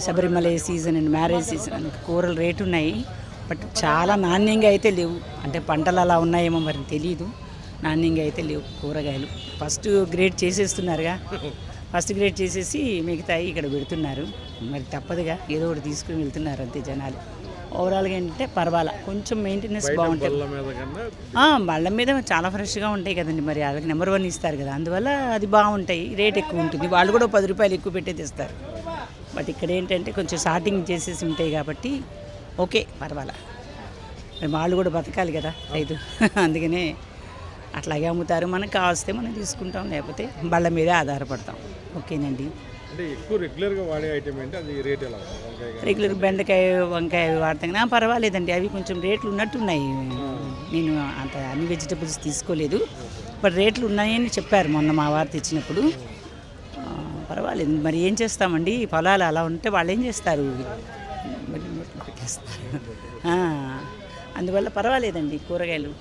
Sabarimala season and marriage season అని కూరలు rate ఉన్నాయి. బట్ చాలా నాణ్యంగా అయితే లేవు. అంటే పంటలు అలా ఉన్నాయేమో మరి తెలియదు. నాణ్యంగా అయితే లేవు కూరగాయలు. ఫస్ట్ గ్రేడ్ చేసేస్తున్నారుగా, ఫస్ట్ గ్రేడ్ చేసేసి మిగతాయి ఇక్కడ పెడుతున్నారు. మరి తప్పదుగా ఏదో ఒకటి తీసుకుని వెళ్తున్నారు అంతే జనాలు. ఓవరాల్గా ఏంటంటే పర్వాలా, కొంచెం మెయింటెనెన్స్ బాగుంటుంది. బళ్ళ మీద చాలా ఫ్రెష్గా ఉంటాయి కదండి, మరి వాళ్ళకి నెంబర్ 1 ఇస్తారు కదా, అందువల్ల అది బాగుంటాయి. రేట్ ఎక్కువ ఉంటుంది, వాళ్ళు కూడా 10 రూపాయలు ఎక్కువ పెట్టేది ఇస్తారు. బట్ ఇక్కడ ఏంటంటే కొంచెం షార్టింగ్ చేసేసి ఉంటాయి కాబట్టి ఓకే పర్వాలా. మరి వాళ్ళు కూడా బతకాలి కదా రైతు, అందుకనే అట్లాగే అమ్ముతారు. మనకు కావస్తే మనం తీసుకుంటాం, లేకపోతే బళ్ళ మీదే ఆధారపడతాం. ఓకేనండి. అంటే ఎక్కువ రెగ్యులర్గా వాడే ఐటమ్ ఏంటి, అది రేట్ ఎలా? రెగ్యులర్ బెండకాయ, వంకాయ అవి వాడతాం కానీ పర్వాలేదండి, అవి కొంచెం రేట్లు ఉన్నట్టున్నాయి. నేను అంత అన్ని వెజిటబుల్స్ తీసుకోలేదు, బట్ రేట్లు ఉన్నాయని చెప్పారు మొన్న మా వారు తెచ్చినప్పుడు. పర్వాలేదు. మరి ఏం చేస్తామండి, పొలాలు అలా ఉంటే వాళ్ళు ఏం చేస్తారు, మరి అందువల్ల పర్వాలేదండి కూరగాయలు.